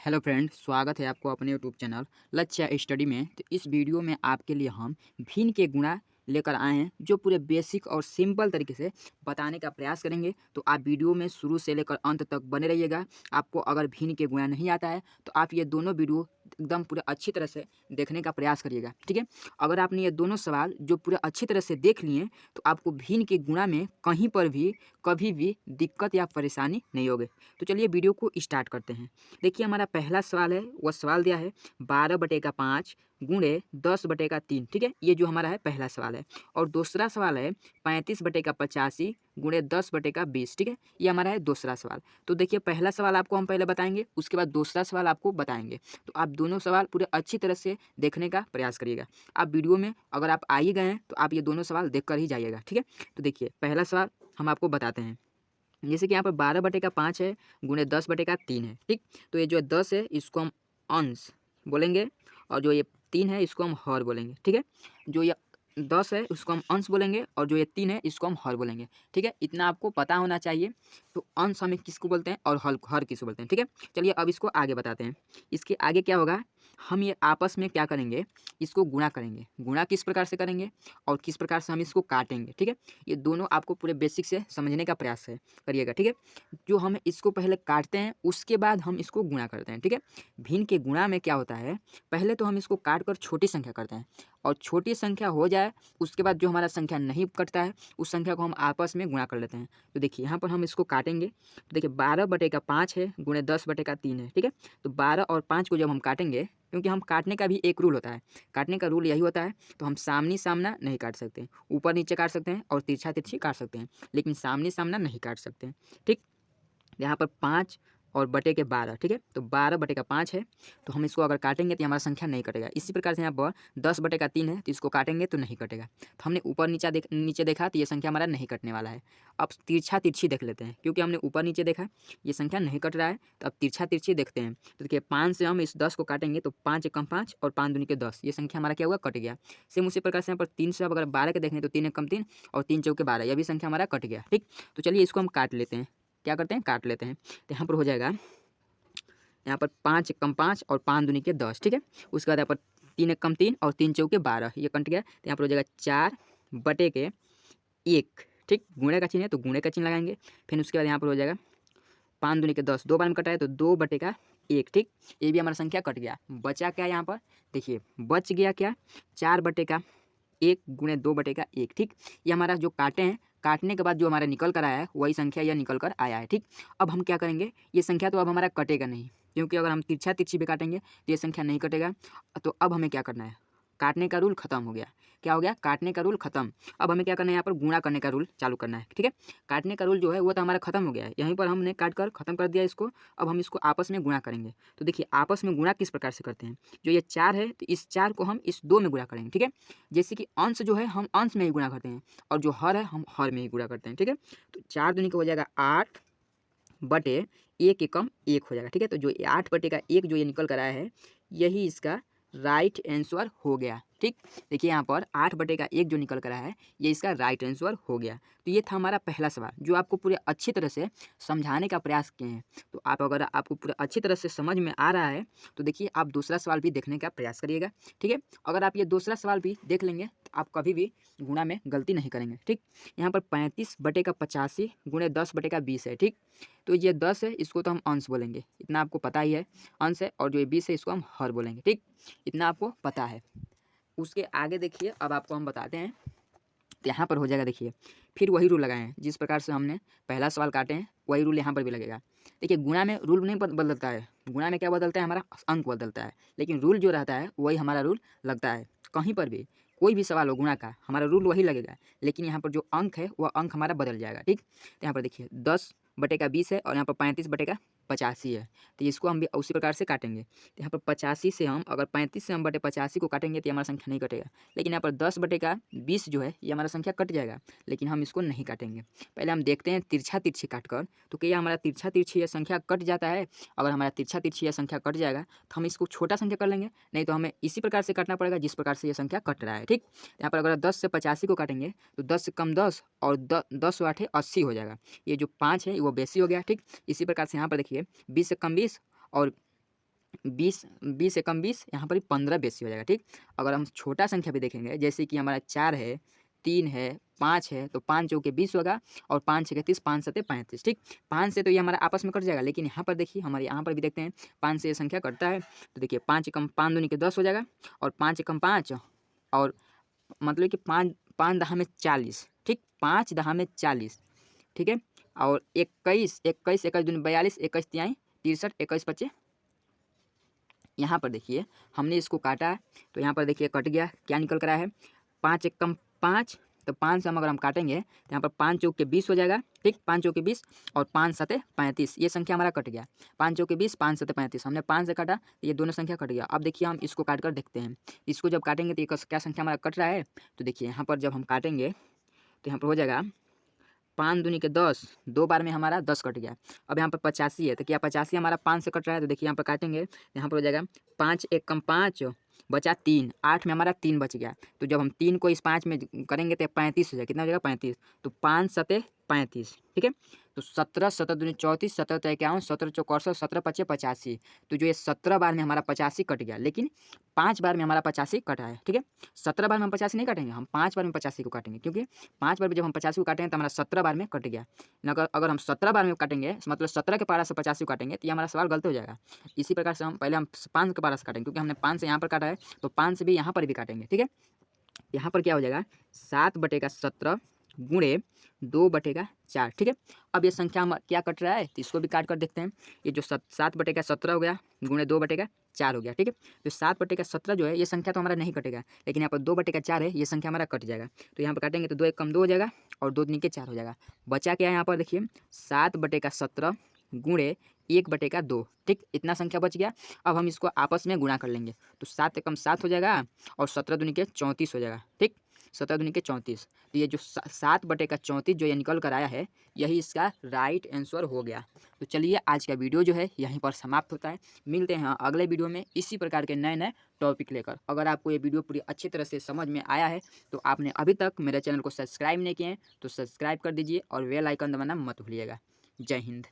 Hello friend, स्वागत है आपको अपने यूट्यूब चैनल लक्ष्य स्टडी में। तो इस वीडियो में आपके लिए हम भिन्न के गुणा लेकर आए हैं, जो पूरे बेसिक और सिंपल तरीके से बताने का प्रयास करेंगे। तो आप वीडियो में शुरू से लेकर अंत तक बने रहिएगा। आपको अगर भिन्न के गुणा नहीं आता है तो आप ये दोनों वीडियो एकदम पूरे अच्छी तरह से देखने का प्रयास करिएगा, ठीक है। अगर आपने ये दोनों सवाल जो पूरे अच्छी तरह से देख लिए तो आपको भिन्न के गुणा में कहीं पर भी कभी भी दिक्कत या परेशानी नहीं होगी। तो चलिए वीडियो को स्टार्ट करते हैं। देखिए, हमारा पहला सवाल है, वह सवाल दिया है 12/5 गुणे 10/3, ठीक है। ये जो हमारा है पहला सवाल है। और दूसरा सवाल है 35/85 गुणे 10/20, ठीक है। ये हमारा है दूसरा सवाल। तो देखिए, पहला सवाल आपको हम पहले बताएंगे, उसके बाद दूसरा सवाल आपको बताएंगे। तो आप दोनों सवाल पूरे अच्छी तरह से देखने का प्रयास करिएगा। आप वीडियो में अगर आप आ ही गए हैं तो आप ये दोनों सवाल देख कर ही जाइएगा, ठीक है। तो देखिए, पहला सवाल हम आपको बताते हैं। जैसे कि यहाँ पर 12/5 है गुणे 10/3 है, ठीक। तो ये जो 10 है इसको हम अंश बोलेंगे, और जो ये 3 है इसको हम हर बोलेंगे, ठीक है। जो ये 10 है उसको हम अंश बोलेंगे, और जो ये 3 है इसको हम हर बोलेंगे, ठीक है। इतना आपको पता होना चाहिए। तो अंश हमें किसको बोलते हैं और हर किसको बोलते हैं, ठीक है। चलिए अब इसको आगे बताते हैं। इसके आगे क्या होगा, हम ये आपस में क्या करेंगे, इसको गुणा करेंगे। गुणा किस प्रकार से करेंगे और किस प्रकार से हम इसको काटेंगे, ठीक है। ये दोनों आपको पूरे बेसिक से समझने का प्रयास है करिएगा, ठीक है। जो हम इसको पहले काटते हैं उसके बाद हम इसको गुणा करते हैं, ठीक है। भिन्न के गुणा में क्या होता है, पहले तो हम इसको काट कर छोटी संख्या करते हैं, और छोटी संख्या हो जाए उसके बाद जो हमारा संख्या नहीं कटता है उस संख्या को हम आपस में गुणा कर लेते हैं। तो देखिए, यहाँ पर हम इसको काटेंगे। तो देखिए, 12/5 है गुणे 10/3 है, ठीक है। तो 12 और 5 को जब हम काटेंगे, क्योंकि हम काटने का भी एक रूल होता है, काटने का रूल यही होता है। तो हम सामने सामना नहीं काट सकते, ऊपर नीचे काट सकते हैं और तिरछा तिरछी काट सकते हैं, लेकिन सामने सामना नहीं काट सकते हैं, ठीक। यहाँ पर 5 और बटे के 12, ठीक है। तो 12/5 है, तो हम इसको अगर काटेंगे तो हमारा संख्या नहीं कटेगा। इसी प्रकार से यहाँ पर 10/3 है, तो इसको काटेंगे तो नहीं कटेगा। तो हमने ऊपर नीचे देखा तो ये संख्या हमारा नहीं कटने वाला है। अब तिरछा तिरछी देख लेते हैं, क्योंकि हमने ऊपर नीचे देखा ये संख्या नहीं कट रहा है, तो अब तिरछा तिरछी देखते हैं। तो देखिए, 5 से हम इस 10 को काटेंगे तो 5 एकम 5 और 5 दूनी के 10, ये संख्या हमारा क्या हुआ, कट गया। सेम उसी प्रकार से यहाँ पर 3 से अब अगर 12 के देखें तो 3 एकम 3 और 3 चौके 12, यह भी संख्या हमारा कट गया, ठीक। तो चलिए इसको हम काट लेते हैं। क्या करते हैं, काट लेते हैं। तो यहाँ पर हो जाएगा, यहाँ पर 5 एकम 5 और 5 दूनी के 10, ठीक है। उसके बाद यहाँ पर 3 एकम 3 और 3 चौके 12, ये कट गया। तो यहाँ पर हो जाएगा 4/1, ठीक। गुणे का चिन्ह है तो गुणे का चिन्ह लगाएंगे। फिर उसके बाद यहाँ पर हो जाएगा 5 दूनी के 10, 2 बार में कटा है तो 2/1, ठीक। ये भी हमारा संख्या कट गया। बचा क्या यहाँ पर, देखिए बच गया क्या, 4/1 गुणे 2/1, ठीक। ये हमारा जो काटे हैं, काटने के बाद जो हमारा निकल कर आया है वही संख्या यह निकल कर आया है, ठीक। अब हम क्या करेंगे, ये संख्या तो अब हमारा कटेगा नहीं, क्योंकि अगर हम तिरछा तिरछी पे काटेंगे तो ये संख्या नहीं कटेगा। तो अब हमें क्या करना है, काटने का रूल खत्म हो गया। क्या हो गया, काटने का रूल खत्म। अब हमें क्या करना है, यहाँ पर गुणा करने का रूल चालू करना है, ठीक है। काटने का रूल जो है वो तो हमारा खत्म हो गया है, यहीं पर हमने काट कर खत्म कर दिया इसको। अब हम इसको आपस में गुणा करेंगे। तो देखिए, आपस में गुणा किस प्रकार से करते हैं, जो ये 4 है तो इस 4 को हम इस 2 में गुणा करेंगे, ठीक है। जैसे कि अंश जो है हम अंश में ही गुणा करते हैं, और जो हर है हम हर में ही गुणा करते हैं, ठीक है। तो 4 दूनी का हो जाएगा 8/1 एकम 1 हो जाएगा, ठीक है। तो जो 8/1 जो ये निकल कर आया है, यही इसका राइट आंसर हो गया, ठीक। देखिए, यहाँ पर 8/1 जो निकल कर आया है ये इसका राइट आंसर हो गया। तो ये था हमारा पहला सवाल, जो आपको पूरे अच्छी तरह से समझाने का प्रयास किए हैं। तो आप अगर आपको पूरे अच्छी तरह से समझ में आ रहा है तो देखिए, आप दूसरा सवाल भी देखने का प्रयास करिएगा, ठीक है। अगर आप ये दूसरा सवाल भी देख लेंगे तो आप कभी भी गुणा में गलती नहीं करेंगे, ठीक। यहाँ पर 35/85 गुणे 10/20 है, ठीक। तो ये 10 है, इसको तो हम अंश बोलेंगे, इतना आपको पता ही है, अंश है। और जो ये 20 है इसको हम हर बोलेंगे, ठीक। इतना आपको पता है। उसके आगे देखिए, अब आपको हम बताते हैं। तो यहाँ पर हो जाएगा, देखिए फिर वही रूल लगाए हैं, जिस प्रकार से हमने पहला सवाल काटे हैं वही रूल यहाँ पर भी लगेगा। देखिए, गुणा में रूल नहीं बदलता है, गुणा में क्या बदलता है, हमारा अंक बदलता है, लेकिन रूल जो रहता है वही हमारा रूल लगता है। कहीं पर भी कोई भी सवाल हो गुणा का, हमारा रूल वही लगेगा, लेकिन यहाँ पर जो अंक है वह अंक हमारा बदल जाएगा, ठीक। तो यहाँ पर देखिए 10/20 है, और यहाँ पर 35/85 है। तो इसको हम भी उसी प्रकार से काटेंगे। तो यहाँ पर 85 से हम अगर 35 से हम 85 को काटेंगे तो हमारा संख्या नहीं कटेगा, लेकिन यहाँ पर 10/20 जो है ये हमारा संख्या कट जाएगा, लेकिन हम इसको नहीं काटेंगे। पहले हम देखते हैं तिरछा तिरछी काट कर, तो क्या हमारा तिरछा तिरछी यह संख्या कट जाता है। अगर हमारा तिरछा तिरछी यह संख्या कट जाएगा तो हम इसको छोटा संख्या कर लेंगे, नहीं तो हमें इसी प्रकार से काटना पड़ेगा जिस प्रकार से यह संख्या कट रहा है, ठीक। यहाँ पर अगर 10 से 85 को काटेंगे तो 10 से कम 10 और 10 8 80 हो जाएगा। ये जो 5 है वो बेसी हो गया, ठीक। इसी प्रकार से यहाँ पर देखिए 20 से कम 20 और 20 20 एकम 20, यहाँ पर भी 15 बेसी हो जाएगा। ठीक, अगर हम छोटा संख्या भी देखेंगे, जैसे कि हमारा 4 है, 3 है, 5 है, तो 5 चौके 20 होगा और 5 छके 30, 5 सते 35। ठीक, 5 से तो ये हमारा आपस में कट जाएगा, लेकिन यहाँ पर देखिए हमारे यहाँ पर भी देखते हैं 5 से ये संख्या कटता है। तो देखिए 5 एकम 5 दूनी के 10 हो जाएगा और 5 एकम 5 और मतलब कि 5 5 दहा में 40। ठीक, 5 दहा में 40। ठीक है, और 21 21 21 दूनी 42, 21 तिहाई 63, 21 पचे। यहाँ पर देखिए हमने इसको काटा है, तो यहाँ पर देखिए कट गया, क्या निकल कर आया है 5 एकम 5। तो 5 से हम अगर हम काटेंगे तो यहाँ पर 5 चौके 20 हो जाएगा। ठीक, 5 चौके 20 और 5 सते 35, ये संख्या हमारा कट गया। 5 चौके 20, 5 सते 35, हमने 5 से काटा तो ये दोनों संख्या कट गया। अब देखिए हम इसको काट कर देखते हैं, इसको जब काटेंगे तो ये क्या संख्या हमारा कट रहा है। तो देखिए यहाँ पर जब हम काटेंगे तो यहाँ पर हो जाएगा 5 दूनी के 10, 2 बार में हमारा 10 कट गया। अब यहाँ पर 85 है, तो क्या 85 हमारा 5 से कट रहा है। तो देखिए यहाँ पर काटेंगे तो यहाँ पर हो जाएगा 5 एकम 5 बचा 3, 8 में हमारा 3 बच गया। तो जब हम 3 को इस 5 में करेंगे तो 35 हो जाएगा। कितना हो जाएगा 35, तो 5 सते 35। ठीक है, तो 17 17 दूनी 34, 17 तो 51, 17 चौक 68, 17 पचे 85। तो जो ये 17 बार में हमारा 85 कट गया, लेकिन 5 बार में हमारा 85 कटा है। ठीक है, 17 बार में हम 85 नहीं काटेंगे, हम 5 बार में 85 को काटेंगे, क्योंकि 5 बार में जब हम 85 को काटेंगे तो हमारा 17 बार में कट गया। अगर हम 17 बार में काटेंगे, मतलब 17 के पारा से 85 को काटेंगे, तो ये हमारा सवाल गलत हो जाएगा। इसी प्रकार से हम पहले 5 के पारा से काटेंगे, क्योंकि हमने 5 से यहाँ पर काटा है, तो 5 से भी यहाँ पर भी काटेंगे। ठीक है, यहाँ पर क्या हो जाएगा 7/17 गुणे 2/4। ठीक है, अब ये संख्या हम क्या कट रहा है, तो इसको भी काट कर देखते हैं। ये जो 7/17 हो गया गुणे 2/4 हो गया। ठीक है, तो 7/17 जो है ये संख्या तो हमारा नहीं कटेगा, लेकिन यहाँ पर 2/4 है, ये संख्या हमारा कट जाएगा। तो यहाँ पर काटेंगे तो 2 एकम 2 हो जाएगा और 2 दूनी के 4 हो जाएगा। बचा क्या है यहाँ पर देखिए 7/17 गुणे 1/2। ठीक, इतना संख्या बच गया। अब हम इसको आपस में गुणा कर लेंगे, तो 7 एकम 7 हो जाएगा और 17 दूनी के 34 हो जाएगा। ठीक, 17 दूनी के 34। तो ये जो 7/34 जो ये निकल कर आया है, यही इसका राइट आंसर हो गया। तो चलिए आज का वीडियो जो है यहीं पर समाप्त होता है। मिलते हैं अगले वीडियो में इसी प्रकार के नए नए टॉपिक लेकर। अगर आपको ये वीडियो पूरी अच्छी तरह से समझ में आया है, तो आपने अभी तक मेरे चैनल को सब्सक्राइब नहीं किए हैं तो सब्सक्राइब कर दीजिए और बेल आइकन दबाना मत भूलिएगा। जय हिंद।